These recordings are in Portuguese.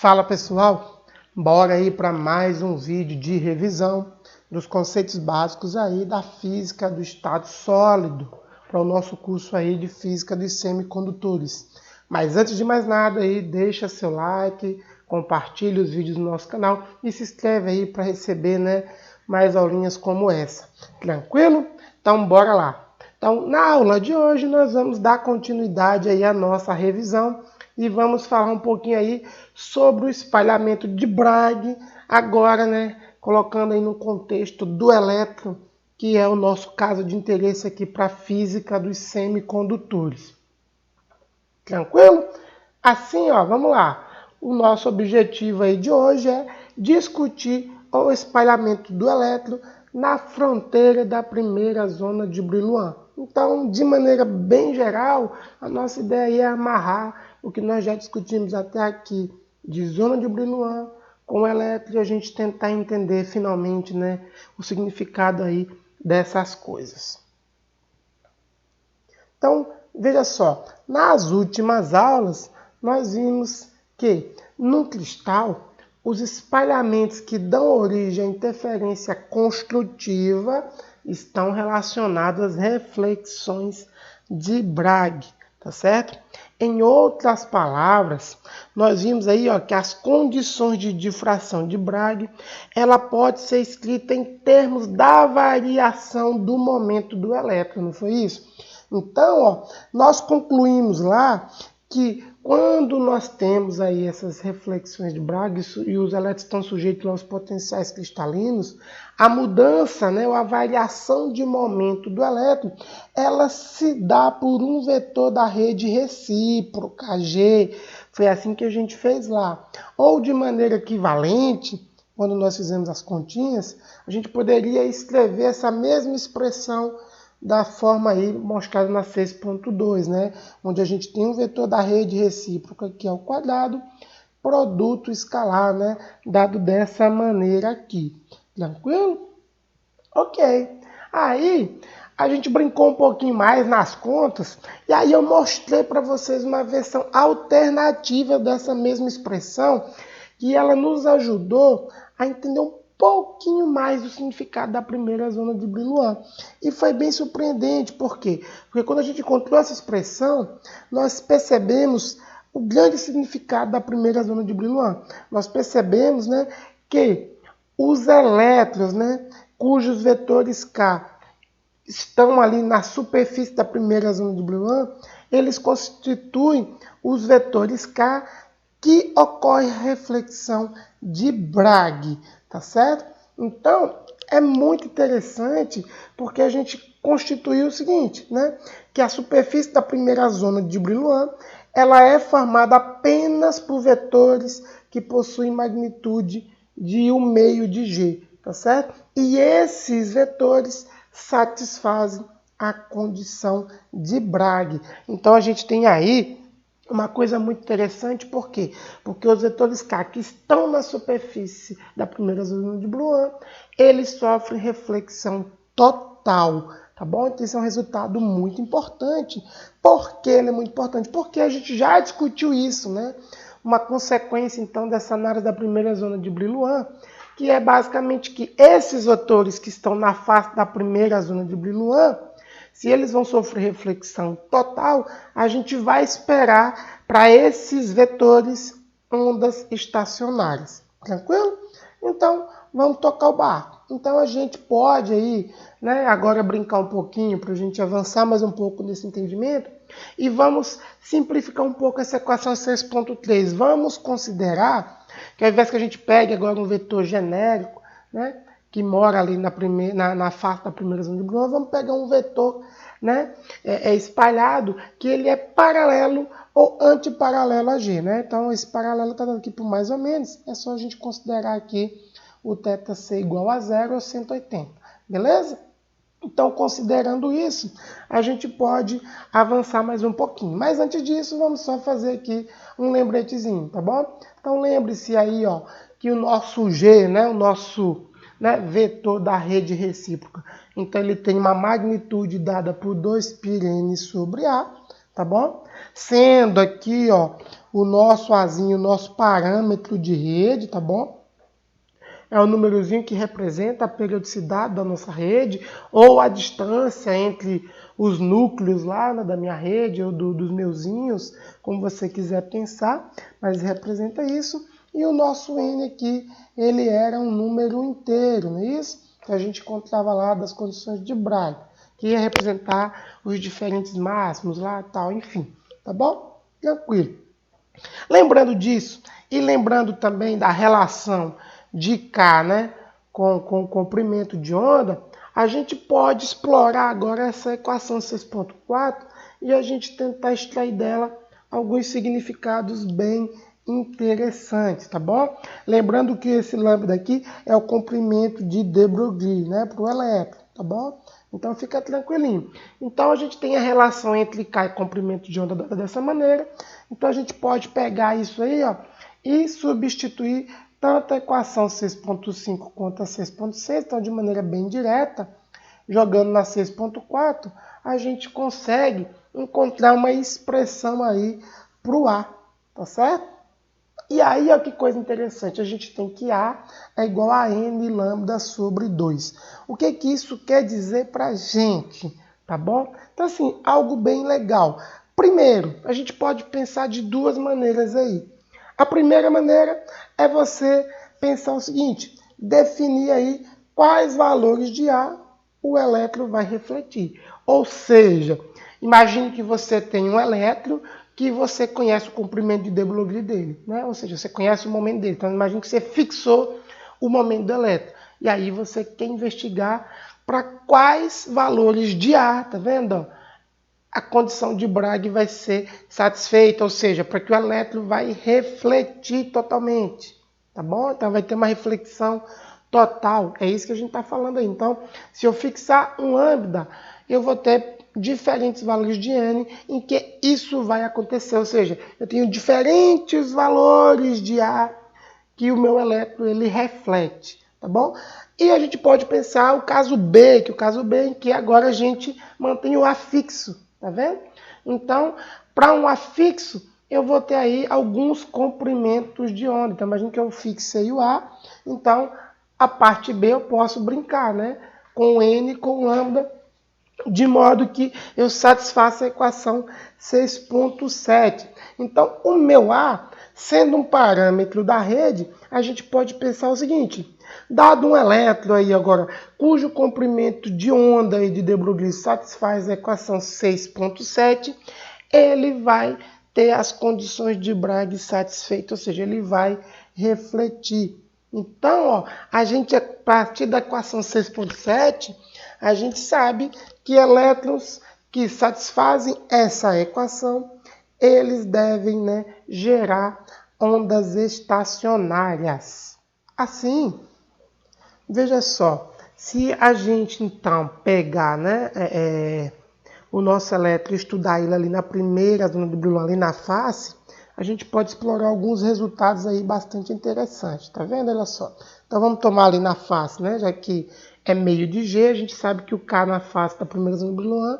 Fala pessoal, bora aí para mais um vídeo de revisão dos conceitos básicos aí da física do estado sólido, para o nosso curso aí de física dos semicondutores. Mas antes de mais nada aí, deixa seu like, compartilha os vídeos do nosso canal e se inscreve aí para receber, mais aulinhas como essa. Tranquilo? Então bora lá. Então, na aula de hoje nós vamos dar continuidade aí à nossa revisão e vamos falar um pouquinho aí sobre o espalhamento de Bragg, agora, colocando aí no contexto do elétron, que é o nosso caso de interesse aqui para a física dos semicondutores. Tranquilo? Assim, vamos lá. O nosso objetivo aí de hoje é discutir o espalhamento do elétron na fronteira da primeira zona de Brillouin. Então, de maneira bem geral, a nossa ideia é amarrar o que nós já discutimos até aqui de zona de Brillouin com o elétron e a gente tentar entender finalmente, o significado aí dessas coisas. Então, veja só, nas últimas aulas nós vimos que no cristal os espalhamentos que dão origem à interferência construtiva estão relacionados às reflexões de Bragg, tá certo? Em outras palavras, nós vimos aí que as condições de difração de Bragg, ela pode ser escrita em termos da variação do momento do elétron, não foi isso? Então, nós concluímos lá que quando nós temos aí essas reflexões de Bragg e os elétrons estão sujeitos aos potenciais cristalinos, a mudança, ou a variação de momento do elétron, ela se dá por um vetor da rede recíproca, G. Foi assim que a gente fez lá. Ou de maneira equivalente, quando nós fizemos as continhas, a gente poderia escrever essa mesma expressão da forma aí mostrada na 6.2, onde a gente tem um vetor da rede recíproca, que é o quadrado, produto escalar, dado dessa maneira aqui. Tranquilo? Ok. Aí, a gente brincou um pouquinho mais nas contas, e aí eu mostrei para vocês uma versão alternativa dessa mesma expressão, que ela nos ajudou a entender um pouquinho mais o significado da primeira zona de Brillouin. E foi bem surpreendente, por quê? Porque quando a gente encontrou essa expressão, nós percebemos o grande significado da primeira zona de Brillouin. Nós percebemos, que os elétrons, cujos vetores K estão ali na superfície da primeira zona de Brillouin, eles constituem os vetores K que ocorre a reflexão de Bragg, tá certo? Então, é muito interessante porque a gente constituiu o seguinte, que a superfície da primeira zona de Brillouin, ela é formada apenas por vetores que possuem magnitude de 1/2 de G, tá certo? E esses vetores satisfazem a condição de Bragg. Então, a gente tem aí uma coisa muito interessante, por quê? Porque os vetores K que estão na superfície da primeira zona de Brillouin, eles sofrem reflexão total, tá bom? Então isso é um resultado muito importante. Por que ele é muito importante? Porque a gente já discutiu isso, Uma consequência, então, dessa análise da primeira zona de Brillouin, que é basicamente que esses vetores que estão na face da primeira zona de Brillouin, se eles vão sofrer reflexão total, a gente vai esperar para esses vetores ondas estacionárias. Tranquilo? Então, vamos tocar o barco. Então, a gente pode aí, agora brincar um pouquinho para a gente avançar mais um pouco nesse entendimento e vamos simplificar um pouco essa equação 6.3. Vamos considerar que ao invés que a gente pegue agora um vetor genérico, que mora ali na face da primeira zona de Brillouin, vamos pegar um vetor espalhado, que ele é paralelo ou antiparalelo a G. Então, esse paralelo está dando aqui por mais ou menos, é só a gente considerar aqui o θc igual a 0 ou 180, beleza? Então, considerando isso, a gente pode avançar mais um pouquinho. Mas antes disso, vamos só fazer aqui um lembretezinho, tá bom? Então, lembre-se aí, que o nosso G, o nosso vetor da rede recíproca. Então, ele tem uma magnitude dada por 2πn sobre A, tá bom? Sendo aqui, ó, o nosso Azinho, o nosso parâmetro de rede, tá bom? É o númerozinho que representa a periodicidade da nossa rede, ou a distância entre os núcleos lá, né, da minha rede, ou dos meuzinhos, como você quiser pensar, mas representa isso. E o nosso N aqui, ele era um número inteiro, não é isso? Que a gente encontrava lá das condições de Bragg, que ia representar os diferentes máximos lá e tal, enfim, tá bom? Tranquilo. Lembrando disso, e lembrando também da relação de K, né, com o comprimento de onda, a gente pode explorar agora essa equação 6.4 e a gente tentar extrair dela alguns significados bem interessantes, tá bom? Lembrando que esse lambda aqui é o comprimento de de Broglie, né, para o elétron, tá bom? Então fica tranquilinho. Então a gente tem a relação entre K e comprimento de onda dada dessa maneira. Então a gente pode pegar isso aí, ó, e substituir tanto a equação 6.5 quanto a 6.6. Então de maneira bem direta, jogando na 6.4, a gente consegue encontrar uma expressão aí para o A, tá certo? E aí, olha que coisa interessante, a gente tem que A é igual a N lambda sobre 2. O que isso quer dizer para a gente, tá bom? Então, assim, algo bem legal. Primeiro, a gente pode pensar de duas maneiras aí. A primeira maneira é você pensar o seguinte, definir aí quais valores de A o elétron vai refletir. Ou seja, imagine que você tem um elétron que você conhece o comprimento de de Broglie dele, né? Ou seja, você conhece o momento dele. Então, imagine que você fixou o momento do elétron. E aí você quer investigar para quais valores de A, tá vendo? A condição de Bragg vai ser satisfeita, ou seja, para que o elétron vai refletir totalmente, tá bom? Então vai ter uma reflexão total, é isso que a gente está falando aí. Então, se eu fixar um lambda, eu vou ter diferentes valores de N em que isso vai acontecer, ou seja, eu tenho diferentes valores de A que o meu elétron ele reflete, tá bom? E a gente pode pensar o caso B, que o caso B é em que agora a gente mantém o A fixo, tá vendo? Então, para um A fixo, eu vou ter aí alguns comprimentos de onda. Então, imagine que eu fixei o A, então a parte B eu posso brincar, né? Com N, com lambda, de modo que eu satisfaça a equação 6.7. Então, o meu A, sendo um parâmetro da rede, a gente pode pensar o seguinte, dado um elétron aí agora, cujo comprimento de onda aí de de Broglie satisfaz a equação 6.7, ele vai ter as condições de Bragg satisfeitas, ou seja, ele vai refletir. Então, ó, a gente, a partir da equação 6.7, a gente sabe que elétrons que satisfazem essa equação, eles devem, né, gerar ondas estacionárias. Assim, veja só, se a gente então pegar, né, o nosso elétron e estudar ele ali na primeira zona do Brillouin, ali na face, a gente pode explorar alguns resultados aí bastante interessantes, tá vendo? Olha só. Então vamos tomar ali na face, né? Já que é meio de G, a gente sabe que o K na face da primeira zona do Brillouin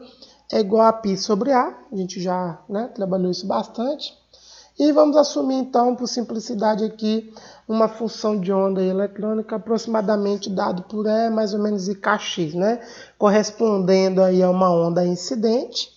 é igual a π sobre A. A gente já, né, trabalhou isso bastante. E vamos assumir então, por simplicidade aqui, uma função de onda eletrônica aproximadamente dado por E mais ou menos IKX, né? Correspondendo aí a uma onda incidente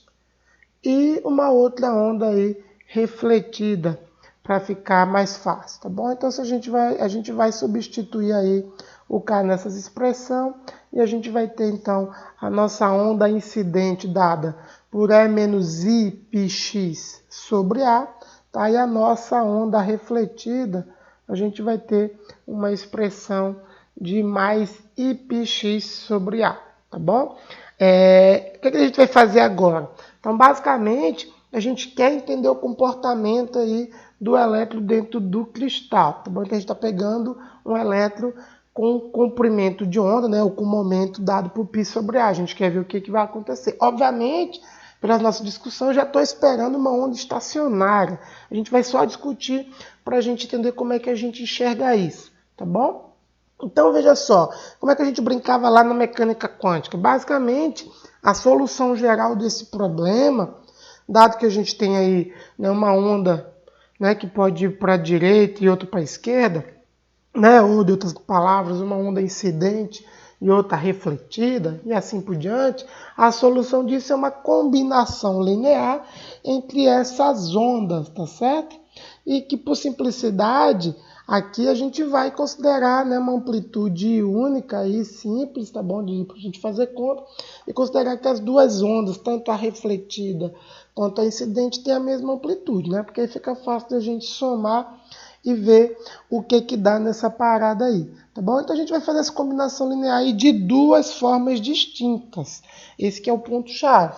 e uma outra onda aí refletida, para ficar mais fácil, tá bom? Então a gente vai substituir aí o K nessas expressões e a gente vai ter então a nossa onda incidente dada por E menos I πx sobre A, tá? E a nossa onda refletida, a gente vai ter uma expressão de mais I πx sobre A, tá bom? O que a gente vai fazer agora? Então, basicamente, a gente quer entender o comportamento aí do elétron dentro do cristal, tá bom? Então, a gente está pegando um elétron com comprimento de onda, né, ou com momento dado por π sobre A. A gente quer ver o que vai acontecer. Obviamente, pela nossa discussão, eu já estou esperando uma onda estacionária. A gente vai só discutir para a gente entender como é que a gente enxerga isso, tá bom? Então, veja só, como é que a gente brincava lá na mecânica quântica? Basicamente, a solução geral desse problema dado que a gente tem aí, né, uma onda, né, que pode ir para a direita e outra para a esquerda, né, ou de outras palavras, uma onda incidente e outra refletida, e assim por diante, a solução disso é uma combinação linear entre essas ondas, tá certo? E que, por simplicidade, aqui a gente vai considerar, né, uma amplitude única e simples, tá bom? De a gente fazer conta, e considerar que as duas ondas, tanto a refletida quanto a incidente, têm a mesma amplitude, né? Porque aí fica fácil da gente somar e ver o que dá nessa parada aí, tá bom? Então a gente vai fazer essa combinação linear aí de duas formas distintas. Esse que é o ponto-chave,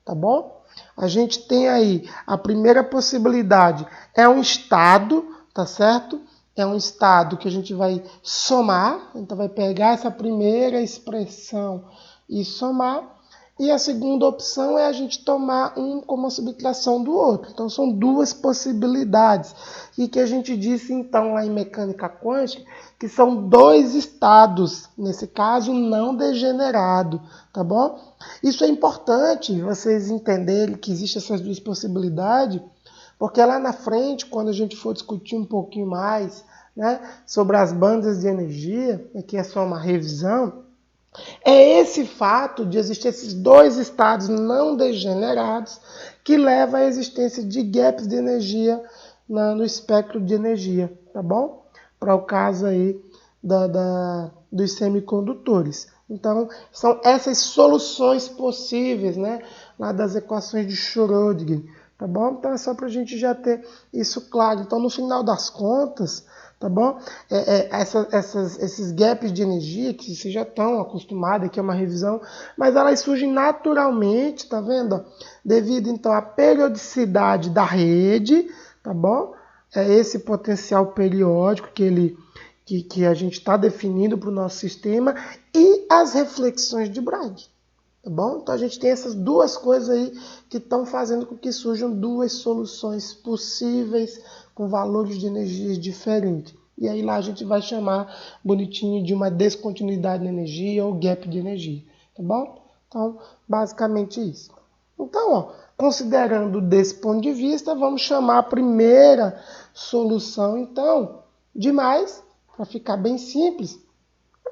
tá bom? A gente tem aí a primeira possibilidade, é um estado, tá certo? É um estado que a gente vai somar, então vai pegar essa primeira expressão e somar. E a segunda opção é a gente tomar um como subtração do outro. Então são duas possibilidades. E que a gente disse então lá em mecânica quântica que são dois estados, nesse caso não degenerado, tá bom? Isso é importante vocês entenderem que existem essas duas possibilidades, porque lá na frente, quando a gente for discutir um pouquinho mais, né, sobre as bandas de energia, aqui é só uma revisão, é esse fato de existir esses dois estados não degenerados que leva à existência de gaps de energia no espectro de energia, tá bom? Para o caso aí dos semicondutores. Então, são essas soluções possíveis, né, lá das equações de Schrödinger, tá bom? Então, é só para a gente já ter isso claro. Então, no final das contas, tá bom? Esses gaps de energia que vocês já estão acostumados, aqui é uma revisão, mas elas surgem naturalmente, tá vendo? Devido então à periodicidade da rede, tá bom? É esse potencial periódico que a gente está definindo para o nosso sistema e as reflexões de Bragg. Tá bom? Então a gente tem essas duas coisas aí que estão fazendo com que surjam duas soluções possíveis com valores de energias diferentes. E aí lá a gente vai chamar bonitinho de uma descontinuidade de energia ou gap de energia. Tá bom? Então, basicamente isso. Então, ó, considerando desse ponto de vista, vamos chamar a primeira solução, então, de mais, para ficar bem simples.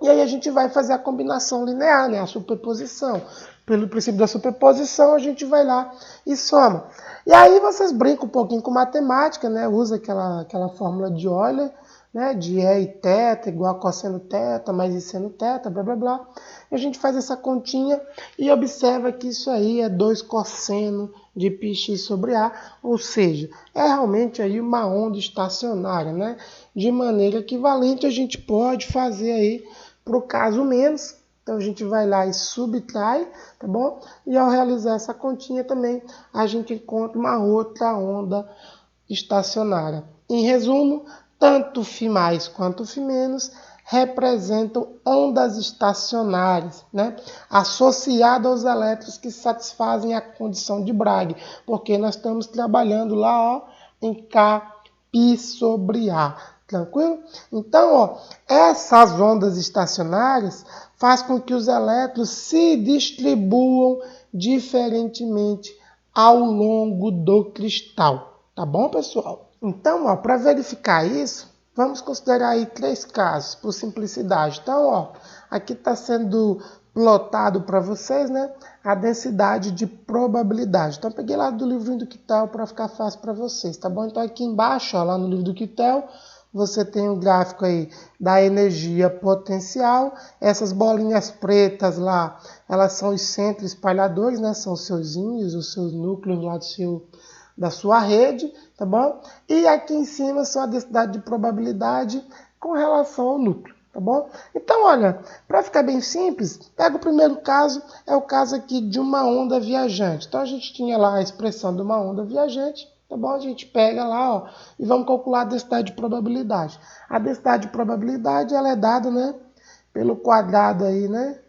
E aí a gente vai fazer a combinação linear, né? A superposição. Pelo princípio da superposição, a gente vai lá e soma. E aí vocês brincam um pouquinho com matemática, né? Usa aquela fórmula de Euler, né? De E e θ igual a cosseno θ mais I seno θ, blá blá blá. E a gente faz essa continha e observa que isso aí é 2 cosseno de πx sobre A, ou seja, é realmente aí uma onda estacionária, né? De maneira equivalente a gente pode fazer aí para o caso menos. Então a gente vai lá e subtrai, tá bom? E ao realizar essa continha também, a gente encontra uma outra onda estacionária. Em resumo, tanto φ mais quanto φ menos representam ondas estacionárias, né? Associadas aos elétrons que satisfazem a condição de Bragg, porque nós estamos trabalhando lá, ó, em Kπ sobre A. Tranquilo? Então, ó, essas ondas estacionárias fazem com que os elétrons se distribuam diferentemente ao longo do cristal. Tá bom, pessoal? Então, ó, para verificar isso, vamos considerar aí 3 casos, por simplicidade. Então, ó, aqui está sendo plotado para vocês, né, a densidade de probabilidade. Então, eu peguei lá do livrinho do Kittel para ficar fácil para vocês, tá bom? Então, aqui embaixo, ó, lá no livro do Kittel, você tem o gráfico aí da energia potencial. Essas bolinhas pretas lá, elas são os centros espalhadores, né? São os seus íons, os seus núcleos lá da sua rede, tá bom? E aqui em cima são a densidade de probabilidade com relação ao núcleo, tá bom? Então, olha, para ficar bem simples, pega o primeiro caso, é o caso aqui de uma onda viajante. Então, a gente tinha lá a expressão de uma onda viajante, tá bom? A gente pega lá, ó, e vamos calcular a densidade de probabilidade. A densidade de probabilidade, ela é dada, né, pelo quadrado aí, né,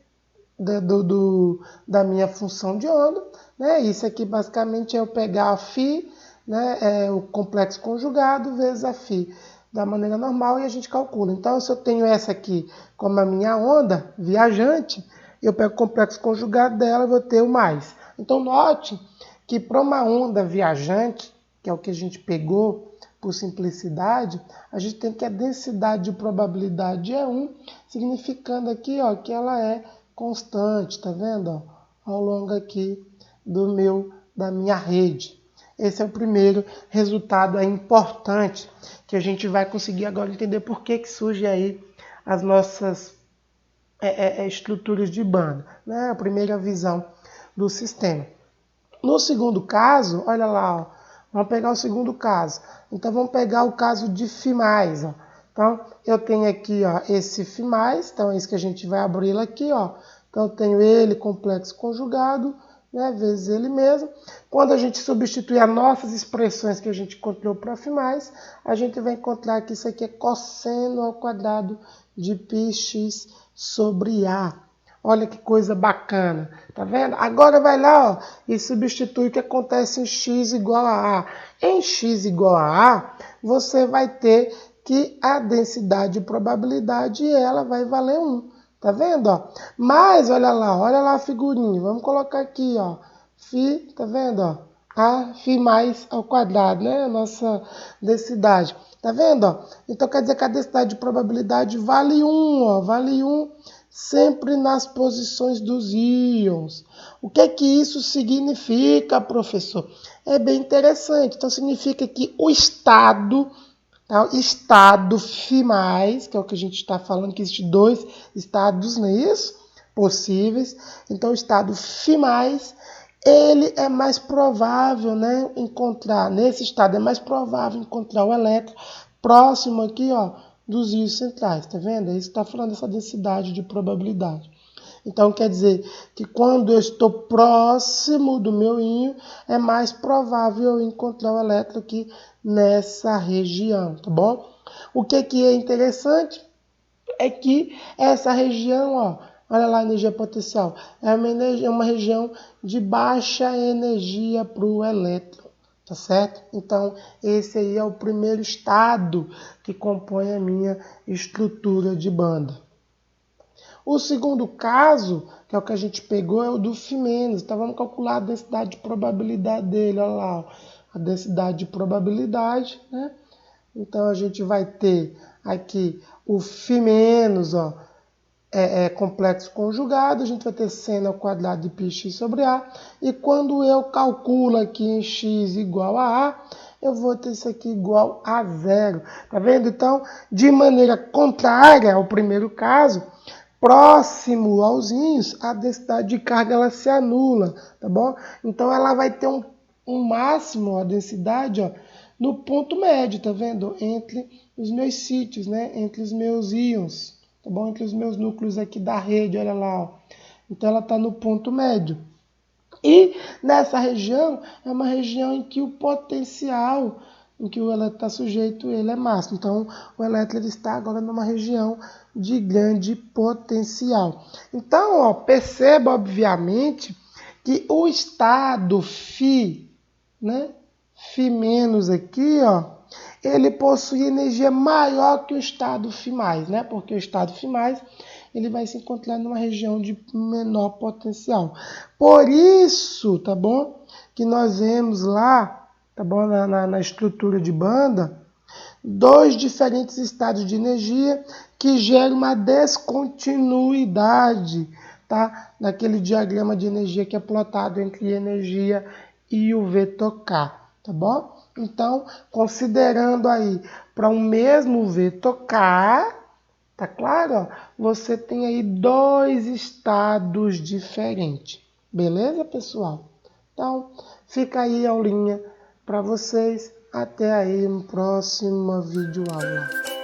da minha função de onda, né? Isso aqui basicamente é eu pegar a φ, né, o complexo conjugado vezes a φ da maneira normal e a gente calcula. Então, se eu tenho essa aqui como a minha onda viajante, eu pego o complexo conjugado dela e vou ter o mais. Então, note que para uma onda viajante, que é o que a gente pegou por simplicidade, a gente tem que a densidade de probabilidade é 1, significando aqui, ó, que ela é constante, tá vendo? Ó, ao longo aqui da minha rede. Esse é o primeiro resultado importante que a gente vai conseguir agora entender por que surgem aí as nossas estruturas de banda, né? A primeira visão do sistema. No segundo caso, olha lá, ó, vamos pegar o segundo caso. Então vamos pegar o caso de φ+. Ó. Então eu tenho aqui, ó, esse φ+, então é isso que a gente vai abrir aqui, ó. Então eu tenho ele complexo conjugado, né, vezes ele mesmo. Quando a gente substituir as nossas expressões que a gente encontrou para φ+, a gente vai encontrar que isso aqui é cosseno ao quadrado de πx sobre A. Olha que coisa bacana, tá vendo? Agora vai lá, ó, e substitui o que acontece em x igual a A. Em x igual a A, você vai ter que a densidade de probabilidade ela vai valer 1. Tá vendo, ó? Mas olha lá a figurinha. Vamos colocar aqui, ó. Φ, tá vendo, ó? A φ ao quadrado, né? A nossa densidade. Tá vendo, ó? Então quer dizer que a densidade de probabilidade vale 1, ó. Vale 1 sempre nas posições dos íons. O que é que isso significa, professor? É bem interessante. Então significa que o estado φ+, que é o que a gente está falando, que existem dois estados, não é isso? Possíveis. Então, o estado φ+, ele é mais provável, né, encontrar, nesse estado é mais provável encontrar o elétron próximo aqui, ó, dos íons centrais, tá vendo? É isso que está falando dessa densidade de probabilidade. Então, quer dizer que quando eu estou próximo do meu íon, é mais provável eu encontrar o elétron aqui nessa região, tá bom? O que é interessante é que essa região, ó, olha lá a energia potencial, é uma região de baixa energia para o elétron, tá certo? Então, esse aí é o primeiro estado que compõe a minha estrutura de banda. O segundo caso, que é o que a gente pegou, é o do φ-. Então vamos calcular a densidade de probabilidade dele, olha lá, ó, a densidade de probabilidade, né? Então a gente vai ter aqui o φ-, ó, é complexo conjugado, a gente vai ter seno ao quadrado de πx sobre A, e quando eu calculo aqui em x igual a A, eu vou ter isso aqui igual a 0, tá vendo? Então, de maneira contrária ao primeiro caso, próximo aos íons, a densidade de carga ela se anula, tá bom? Então ela vai ter um máximo, a densidade, ó, no ponto médio, tá vendo? Entre os meus sítios, né? Entre os meus íons, tá bom? Entre os meus núcleos aqui da rede, olha lá, ó. Então ela está no ponto médio. E nessa região, é uma região em que o potencial em que o elétron está sujeito, ele é máximo. Então, o elétron ele está agora numa região de grande potencial. Então, ó, perceba, obviamente, que o estado φ, né, φ- aqui, ó, ele possui energia maior que o estado φ+, né? Porque o estado φ+, ele vai se encontrar numa região de menor potencial. Por isso, tá bom? Que nós vemos lá, tá bom? Na estrutura de banda, dois diferentes estados de energia que geram uma descontinuidade, tá? Naquele diagrama de energia que é plotado entre energia e o vetor K, tá bom? Então, considerando aí para um mesmo vetor K, tá claro? Você tem aí dois estados diferentes. Beleza, pessoal? Então, fica aí a aulinha para vocês. Até aí no próximo vídeo aula.